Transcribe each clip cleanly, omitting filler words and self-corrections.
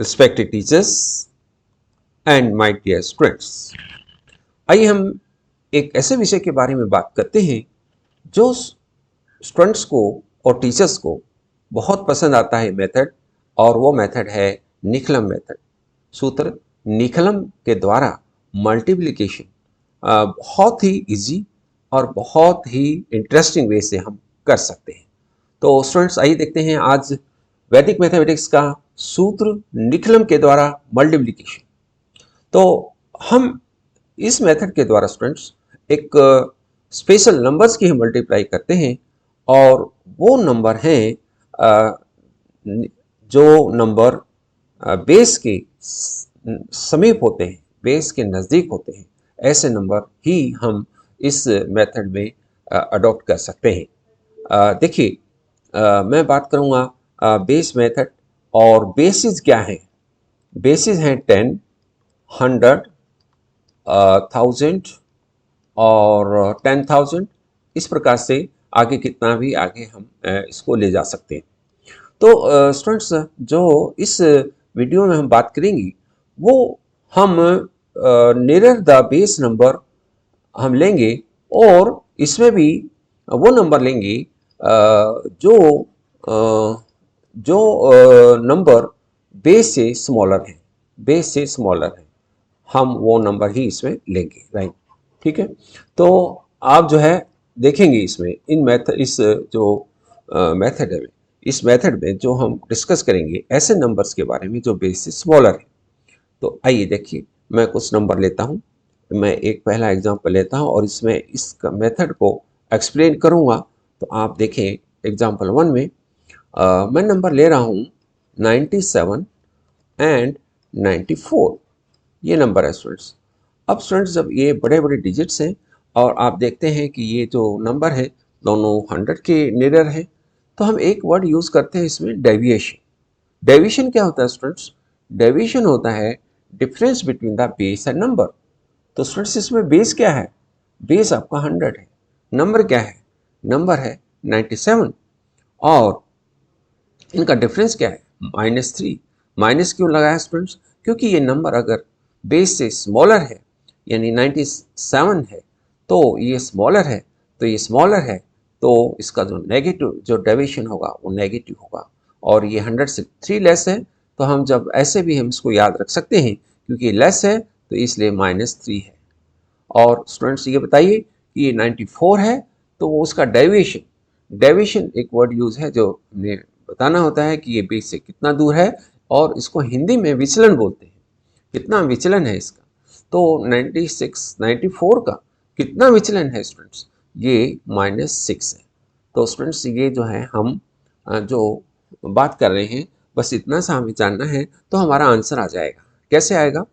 respected teachers and my dear students, आइए हम एक ऐसे विषय के बारे में बात करते हैं जो स्टूडेंट्स को और टीचर्स को बहुत पसंद आता है मेथड, और वो मेथड है निखलम मेथड। सूत्र निखलम के द्वारा मल्टीप्लिकेशन बहुत ही इजी और बहुत ही इंटरेस्टिंग वे से हम कर सकते हैं। तो स्टूडेंट्स आइए देखते हैं आज वैदिक मैथमेटिक्स का सूत्र निखलम के द्वारा मल्टीप्लिकेशन। तो हम इस मेथड के द्वारा स्टूडेंट्स एक स्पेशल नंबर्स की मल्टीप्लाई करते हैं, और वो नंबर हैं जो नंबर बेस के समीप होते हैं, बेस के नज़दीक होते हैं। ऐसे नंबर ही हम इस मेथड में अडॉप्ट कर सकते हैं। देखिए, मैं बात करूँगा बेस मेथड, और बेसिस क्या है? बेसिस हैं 10, 100, 1000 और 10,000। इस प्रकार से आगे कितना भी आगे हम इसको ले जा सकते हैं। तो स्टूडेंट्स, जो इस वीडियो में हम बात करेंगे वो हम नियर द बेस नंबर हम लेंगे, और इसमें भी वो नंबर लेंगे जो नंबर बेस से स्मॉलर है, बेस से स्मॉलर है, हम वो नंबर ही इसमें लेंगे, राइट? ठीक है। तो आप जो है देखेंगे इसमें इस जो मेथड है, इस मेथड में जो हम डिस्कस करेंगे ऐसे नंबर्स के बारे में जो बेस से स्मॉलर है। तो आइए देखिए, मैं कुछ नंबर लेता हूँ, मैं एक पहला एग्जांपल लेता हूँ और इसमें इस मेथड को एक्सप्लेन करूँगा। तो आप देखें एग्जांपल 1 में मैं नंबर ले रहा हूँ 97 एंड 94। ये नंबर है स्टूडेंट्स। अब स्टूडेंट्स, जब ये बड़े बड़े डिजिट्स हैं और आप देखते हैं कि ये जो नंबर है दोनों 100 के नियर है, तो हम एक वर्ड यूज़ करते हैं इसमें, डेविएशन। डेविएशन क्या होता है स्टूडेंट्स? डेविएशन होता है difference between the base and number. तो स्टूडेंट्स, इसमें बेस क्या है? बेस आपका 100 है। नंबर क्या है? नंबर है 97, और इनका डिफरेंस क्या है? -3। माइनस क्यों लगाया स्टूडेंट्स? क्योंकि ये नंबर अगर बेस से स्मॉलर है, यानी 97 है, तो ये स्मॉलर है, तो ये स्मॉलर है, तो इसका जो नेगेटिव जो डेविएशन होगा वो नेगेटिव होगा। और ये 100 से 3 लेस है, तो हम जब ऐसे भी हम इसको याद रख सकते हैं, क्योंकि लेस है तो इसलिए -3 है। और स्टूडेंट्स ये बताइए कि ये 94 है, तो वो उसका डेविएशन, डेविएशन एक वर्ड यूज है जो हमने बताना होता है कि ये बेस से कितना दूर है, और इसको हिंदी में विचलन बोलते हैं। कितना विचलन है इसका? तो 96, 94 का कितना विचलन है स्टूडेंट्स? ये -6 है। तो स्टूडेंट्स, ये जो है हम जो बात कर रहे हैं, बस इतना सा हमें जानना है तो हमारा आंसर आ जाएगा। कैसे आएगा?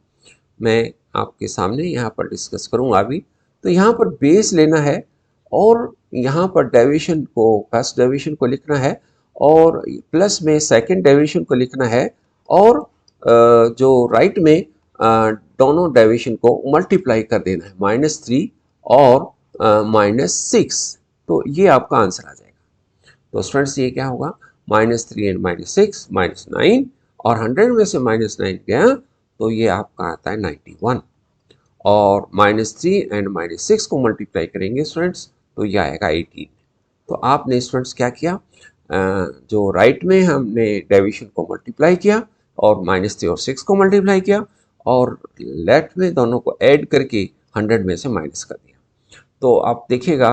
मैं आपके सामने यहाँ पर डिस्कस करूँगा अभी। तो यहाँ पर बेस लेना है, और यहाँ पर डेविएशन को, फर्स्ट डेविएशन को लिखना है, और प्लस में सेकंड डेविएशन को लिखना है, और जो राइट में दोनों डेविएशन को मल्टीप्लाई कर देना है, -3 और -6। तो ये आपका आंसर आ जाएगा। तो स्टूडेंट्स, ये क्या होगा? -3 एंड -6 -9, और 100 में से -9 गया तो ये आपका आता है 91, और -3 एंड -6 को मल्टीप्लाई करेंगे स्टूडेंट्स तो ये आएगा 18। तो आपने स्टूडेंट्स क्या किया? जो राइट में हमने डेविएशन को मल्टीप्लाई किया, और -3 और 6 को मल्टीप्लाई किया, और लेफ्ट में दोनों को ऐड करके 100 में से माइनस कर दिया। तो आप देखिएगा,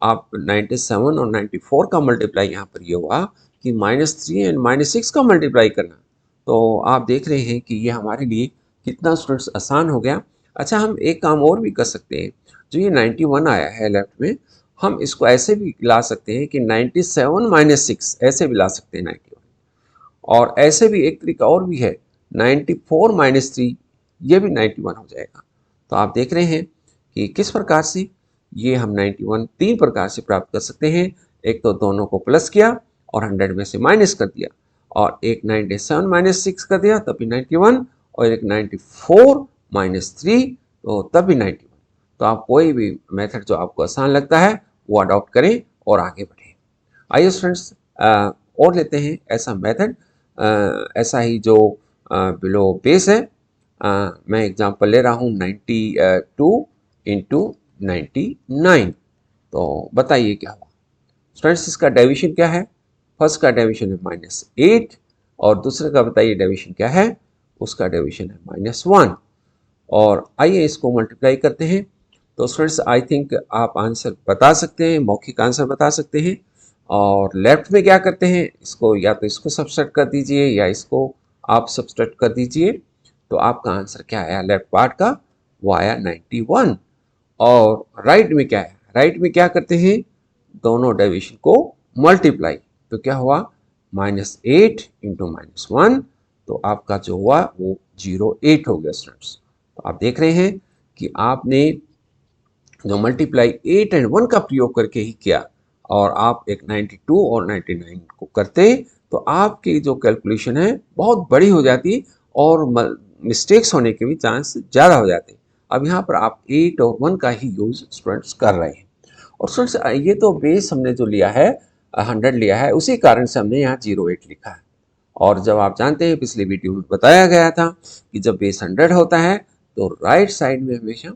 आप 97 और 94 का मल्टीप्लाई यहाँ पर ये हुआ कि -3 एंड -6 का मल्टीप्लाई करना। तो आप देख रहे हैं कि ये हमारे लिए कितना स्टूडेंट्स आसान हो गया। अच्छा, हम एक काम और भी कर सकते हैं। जो ये 91 आया है लेफ्ट में, हम इसको ऐसे भी ला सकते हैं कि 97 - 6 ऐसे भी ला सकते हैं 91, और ऐसे भी एक तरीका और भी है, 94 - 3, ये भी 91 हो जाएगा। तो आप देख रहे हैं कि किस प्रकार से ये हम 91 3 प्रकार से प्राप्त कर सकते हैं। एक तो दोनों को प्लस किया और 100 में से माइनस कर दिया, और एक 97 - 6 कर दिया तब भी 91, और एक 94 - 3 तो तब भी 91। तो आप कोई भी मेथड जो आपको आसान लगता है वो अडॉप्ट करें और आगे बढ़ें। आइए स्टूडेंट्स, और लेते हैं ऐसा मेथड, ऐसा ही जो बिलो बेस है। मैं एग्जांपल ले रहा हूँ 92 इंटू 99। तो बताइए क्या हुआ स्टूडेंट्स, इसका डेविएशन क्या है? फर्स्ट का डेविएशन है -8 और दूसरे का बताइए डेविएशन क्या है? उसका डेविएशन है -1। और आइए इसको मल्टीप्लाई करते हैं। तो स्टूडेंट्स आई थिंक आप आंसर बता सकते हैं, मौखिक आंसर बता सकते हैं। और लेफ्ट में क्या करते हैं, इसको या तो इसको सब्सट्रैक्ट कर दीजिए या इसको आप सब्सट्रैक्ट कर दीजिए। तो आपका आंसर क्या आया लेफ्ट पार्ट का? वो आया 91। और राइट में क्या है? राइट में क्या करते हैं? दोनों डेविएशन को मल्टीप्लाई। तो क्या हुआ? -8 इंटू -1। तो आपका जो हुआ वो 08 हो गया स्टूडेंट्स। तो आप देख रहे हैं कि आपने जो मल्टीप्लाई 8 एंड 1 का प्रयोग करके ही किया, और आप एक 92 और 99 को करते तो आपकी जो कैलकुलेशन है बहुत बड़ी हो जाती और मिस्टेक्स होने के भी चांस ज़्यादा हो जाते। अब यहाँ पर आप 8 और 1 का ही यूज स्टूडेंट्स कर रहे हैं। और स्टूडेंट्स ये तो बेस हमने जो लिया है 100 लिया है, उसी कारण से हमने यहाँ 08 लिखा है। और जब आप जानते हैं पिछले वीडियो में बताया गया था कि जब बेस 100 होता है तो राइट साइड में हमेशा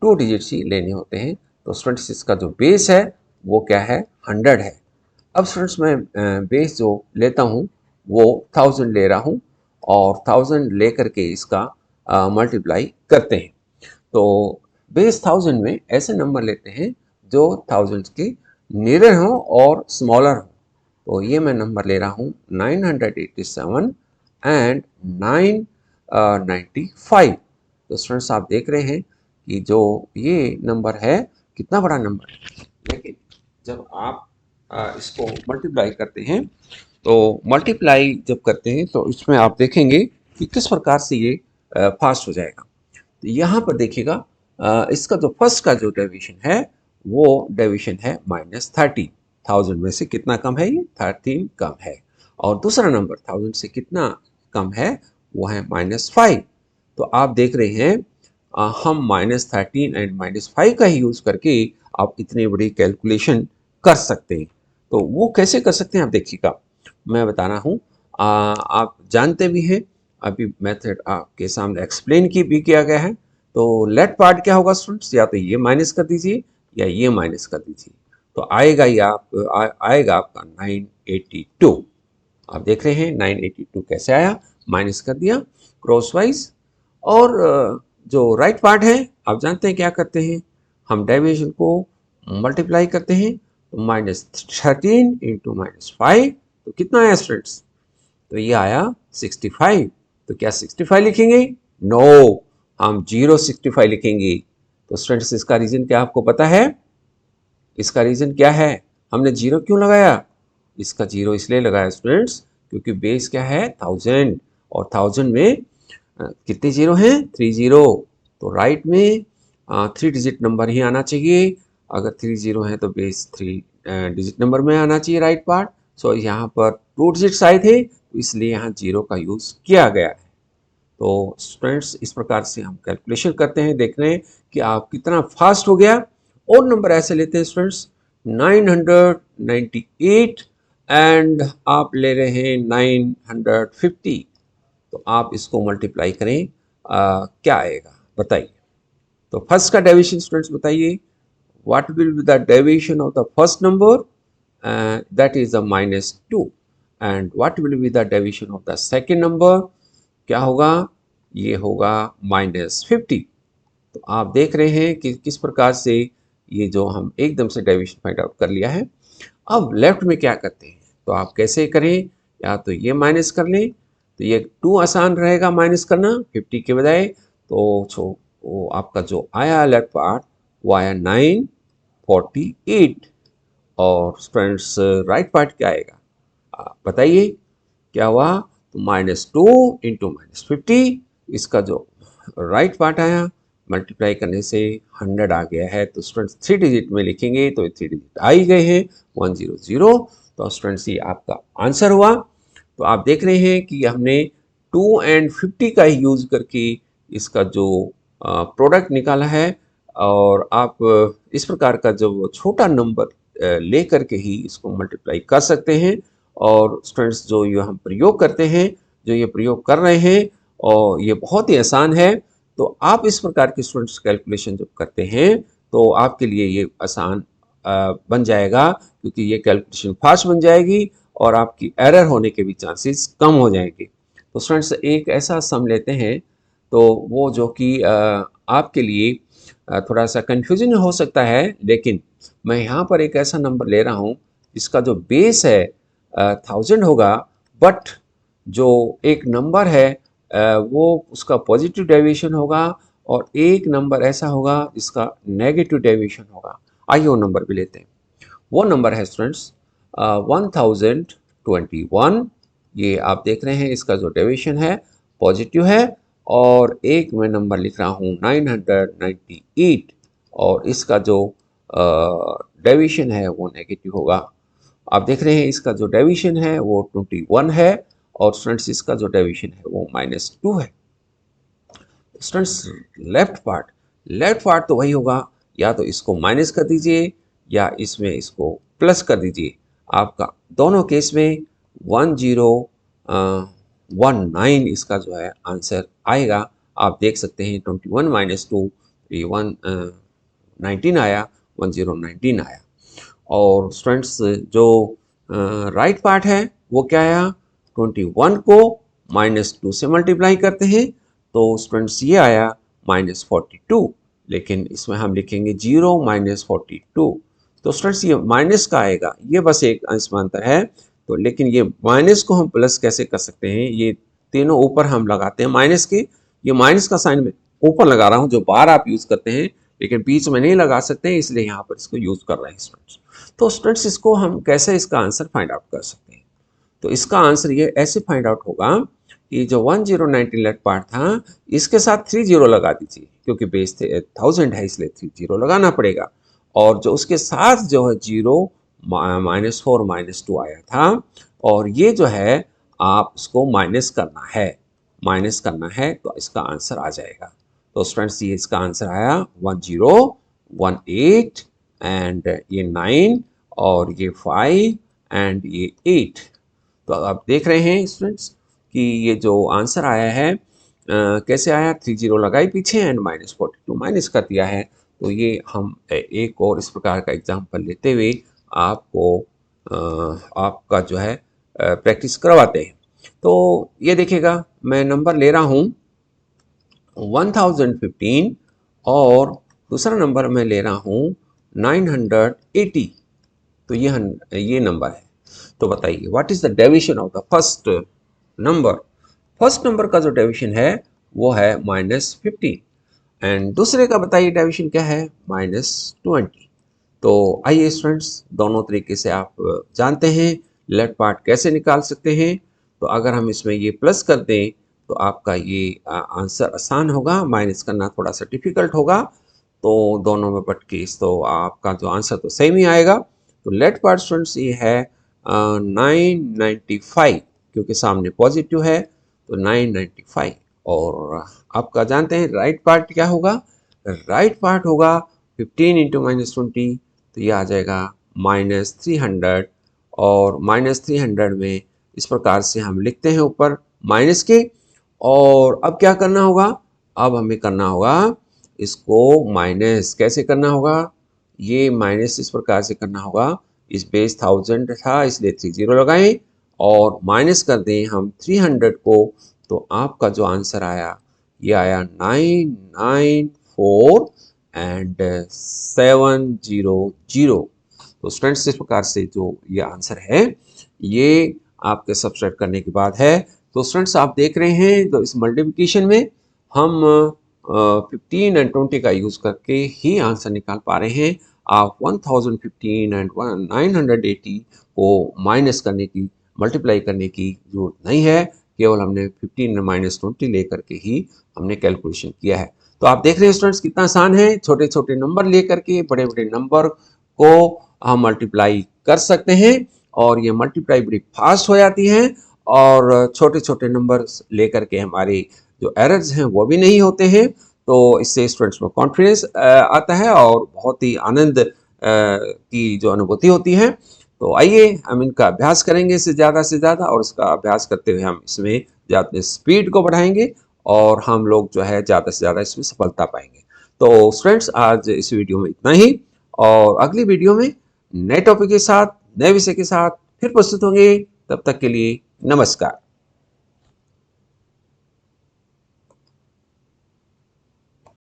2 डिजिट्स ही लेने होते हैं। तो स्टूडेंट्स इसका जो बेस है वो क्या है? 100 है। अब स्टूडेंट्स मैं बेस जो लेता हूँ वो 1000 ले रहा हूँ और 1000 ले करके इसका मल्टीप्लाई करते हैं। तो बेस 1000 में ऐसे नंबर लेते हैं जो 1000 के नियर हों और स्मॉलर हो। तो ये मैं नंबर ले रहा हूँ 987 एंड 995। तो स्टूडेंट्स आप देख रहे हैं कि जो ये नंबर है कितना बड़ा नंबर है, लेकिन जब आप इसको मल्टीप्लाई करते हैं तो मल्टीप्लाई जब करते हैं तो इसमें आप देखेंगे कि किस प्रकार से ये फास्ट हो जाएगा। तो यहाँ पर देखिएगा इसका जो फर्स्ट का जो डेविएशन है वो डेविएशन है -30। 1000 में से कितना कम है? ये 13 कम है। और दूसरा नंबर 1000 से कितना कम है? वो है -5। तो आप देख रहे हैं हम -13 एंड -5 का ही यूज करके आप इतनी बड़ी कैलकुलेशन कर सकते हैं। तो वो कैसे कर सकते हैं आप देखिएगा, मैं बता रहा हूँ। आप जानते भी हैं, अभी मेथड आपके सामने एक्सप्लेन भी किया गया है। तो लेफ्ट पार्ट क्या होगा स्टूडेंट्स? या तो ये माइनस कर दीजिए या ये माइनस कर दीजिए। तो आएगा ये आएगा आपका 982। आप देख रहे हैं 982 कैसे आया? माइनस कर दिया क्रॉस वाइज। और जो राइट पार्ट है आप जानते हैं क्या करते हैं, हम डेविएशन को मल्टीप्लाई करते हैं। तो -13 इंटू -5 तो कितना आया स्टूडेंट्स? तो ये आया 65। तो क्या 65 लिखेंगे? नो, हम 065 लिखेंगे। तो स्टूडेंट्स इसका रीजन क्या आपको पता है? इसका रीजन क्या है? हमने 0 क्यों लगाया? इसका 0 इसलिए लगाया स्टूडेंट्स क्योंकि बेस क्या है? 1000 और 1000 में कितने जीरो हैं? 30। तो राइट में 3 डिजिट नंबर ही आना चाहिए। अगर 30 है तो बेस 3 डिजिट नंबर में आना चाहिए राइट पार्ट। सो यहाँ पर 2 डिजिट्स आए थे तो इसलिए यहाँ 0 का यूज किया गया है। तो स्टूडेंट्स इस प्रकार से हम कैलकुलेशन करते हैं, देख रहे हैं कि आप कितना फास्ट हो गया। और नंबर ऐसे लेते हैं स्टूडेंट्स 998 एंड आप ले रहे हैं 950। तो आप इसको मल्टीप्लाई करें, क्या आएगा बताइए। तो फर्स्ट का डेविएशन स्टूडेंट्स बताइए, what will be the deviation of the first number? That is the -2। And what will be the deviation of the second number? क्या होगा? ये होगा -50। तो आप देख रहे हैं कि किस प्रकार से ये जो हम एकदम से डेविएशन फाइंड आउट कर लिया है। अब लेफ्ट में क्या करते हैं, तो आप कैसे करें? या तो ये माइनस कर लें, तो ये 2 आसान रहेगा माइनस करना 50 के बजाय। तो वो आपका जो आया लेफ्ट पार्ट वो आया 948। और स्टूडेंट्स राइट पार्ट क्या आएगा बताइए क्या हुआ? तो -2 इंटू -50, इसका जो राइट पार्ट आया मल्टीप्लाई करने से 100 आ गया है। तो स्टूडेंट्स 3 डिजिट में लिखेंगे तो 3 डिजिट आ ही गए हैं 100। तो स्टूडेंट्स ये आपका आंसर हुआ। तो आप देख रहे हैं कि हमने 2 एंड 50 का ही यूज करके इसका जो प्रोडक्ट निकाला है। और आप इस प्रकार का जो छोटा नंबर ले करके ही इसको मल्टीप्लाई कर सकते हैं। और स्टूडेंट्स जो ये हम प्रयोग करते हैं जो ये प्रयोग कर रहे हैं और ये बहुत ही आसान है। तो आप इस प्रकार की स्टूडेंट्स कैलकुलेशन जब करते हैं तो आपके लिए ये आसान बन जाएगा, क्योंकि ये कैलकुलेशन फास्ट बन जाएगी और आपकी एरर होने के भी चांसेस कम हो जाएंगे। तो स्टूडेंट्स एक ऐसा सम लेते हैं, तो वो जो कि आपके लिए थोड़ा सा कंफ्यूजन हो सकता है, लेकिन मैं यहाँ पर एक ऐसा नंबर ले रहा हूँ जिसका जो बेस है 1000 होगा, बट जो एक नंबर है वो उसका पॉजिटिव डेविएशन होगा और एक नंबर ऐसा होगा जिसका नेगेटिव डेविएशन होगा। आइए वो नंबर भी लेते हैं। वो नंबर है स्टूडेंट्स 1021। ये आप देख रहे हैं, इसका जो डेविएशन है पॉजिटिव है, और एक मैं नंबर लिख रहा हूँ 998 और इसका जो डेविएशन है वो नेगेटिव होगा। आप देख रहे हैं इसका जो डेविएशन है वो 21 है और स्टूडेंट्स इसका जो डेविएशन है वो -2 है। स्टूडेंट्स लेफ्ट पार्ट तो वही होगा, या तो इसको माइनस कर दीजिए या इसमें इसको प्लस कर दीजिए। आपका दोनों केस में 1019 इसका जो है आंसर आएगा। आप देख सकते हैं 21 - 2 ये 19 आया, 1019 आया। और स्टूडेंट्स जो राइट पार्ट है वो क्या आया, 21 को -2 से मल्टीप्लाई करते हैं तो स्टूडेंट्स ये आया -42, लेकिन इसमें हम लिखेंगे 0 - 42। तो स्टूडेंट्स ये माइनस का आएगा, ये बस एक अंश में अंतर है। तो लेकिन ये माइनस को हम प्लस कैसे कर सकते हैं, ये तीनों ऊपर हम लगाते हैं माइनस के। ये माइनस का साइन में ऊपर लगा रहा हूँ, जो बार आप यूज करते हैं, लेकिन बीच में नहीं लगा सकते, इसलिए यहाँ पर इसको यूज कर रहे हैं स्टूडेंट्स। तो स्टूडेंट्स इसको हम कैसे इसका आंसर फाइंड आउट कर सकते हैं, तो इसका आंसर ये ऐसे फाइंड आउट होगा कि जो 1019 लेफ्ट पार्ट था इसके साथ 30 लगा दीजिए, क्योंकि बेस 1000 है इसलिए 30 लगाना पड़ेगा। और जो उसके साथ जो है 0 -4 -2 आया था, और ये जो है आप इसको माइनस करना है तो इसका आंसर आ जाएगा। तो स्टूडेंट्स ये इसका आंसर आया 1018 एंड ये 9 और ये 5 एंड ये 8। तो आप देख रहे हैं स्टूडेंट्स कि ये जो आंसर आया है कैसे आया, 30 लगाई पीछे एंड -42 माइनस कर दिया है। तो ये हम एक और इस प्रकार का एग्जाम्पल लेते हुए आपको आपका जो है प्रैक्टिस करवाते हैं। तो ये देखिएगा मैं नंबर ले रहा हूँ 1015 और दूसरा नंबर मैं ले रहा हूँ 980। तो ये नंबर है। तो बताइए what is the deviation of the first number. First number का जो डेविएशन है वो है -15 एंड दूसरे का बताइए डेविएशन क्या है, -20। तो आइए स्टूडेंट्स दोनों तरीके से आप जानते हैं लेफ्ट पार्ट कैसे निकाल सकते हैं। तो अगर हम इसमें ये प्लस कर दें तो आपका ये आंसर आसान होगा, माइनस करना थोड़ा सा डिफिकल्ट होगा। तो दोनों में बट केस तो आपका जो आंसर तो सेम ही आएगा। तो लेफ्ट पार्ट स्टूडेंट्स ये है 995, क्योंकि सामने पॉजिटिव है तो 995। और आपका जानते हैं राइट पार्ट क्या होगा, राइट पार्ट होगा 15 × -20, तो ये आ जाएगा -300। और -300 में इस प्रकार से हम लिखते हैं ऊपर माइनस के। और अब क्या करना होगा, अब हमें करना होगा इसको माइनस। कैसे करना होगा, ये माइनस इस प्रकार से करना होगा, इस बेस 1000 था इसलिए 30 लगाएं और माइनस कर दें हम 300 को, तो आपका जो आंसर आया ये आया 994 एंड 700। तो स्टूडेंट्स इस प्रकार से जो ये आंसर है ये आपके सब्सट्रैक्ट करने के बाद है। तो स्टूडेंट्स आप देख रहे हैं तो इस मल्टीप्लिकेशन में हम 15 एंड 20 का यूज करके ही आंसर निकाल पा रहे हैं। आप 1015 एंड 980 को माइनस करने की, मल्टीप्लाई करने की जरूरत नहीं है, केवल हमने 15 -20 लेकर के ही हमने कैलकुलेशन किया है। तो आप देख रहे हैं स्टूडेंट्स कितना आसान है, छोटे छोटे नंबर लेकर के बड़े बड़े नंबर को हम मल्टीप्लाई कर सकते हैं और ये मल्टीप्लाई बड़ी फास्ट हो जाती है और छोटे छोटे नंबर लेकर के हमारे जो एरर्स हैं वो भी नहीं होते हैं। तो इससे स्टूडेंट्स में कॉन्फिडेंस आता है और बहुत ही आनंद की जो अनुभूति होती है। तो आइए हम इनका अभ्यास करेंगे से ज़्यादा और इसका अभ्यास करते हुए हम इसमें ज़्यादा स्पीड को बढ़ाएंगे और हम लोग जो है ज़्यादा से ज़्यादा इसमें सफलता पाएंगे। तो स्टूडेंट्स, आज इस वीडियो में इतना ही, और अगली वीडियो में नए टॉपिक के साथ, नए विषय के साथ फिर प्रस्तुत होंगे। तब तक के लिए नमस्कार।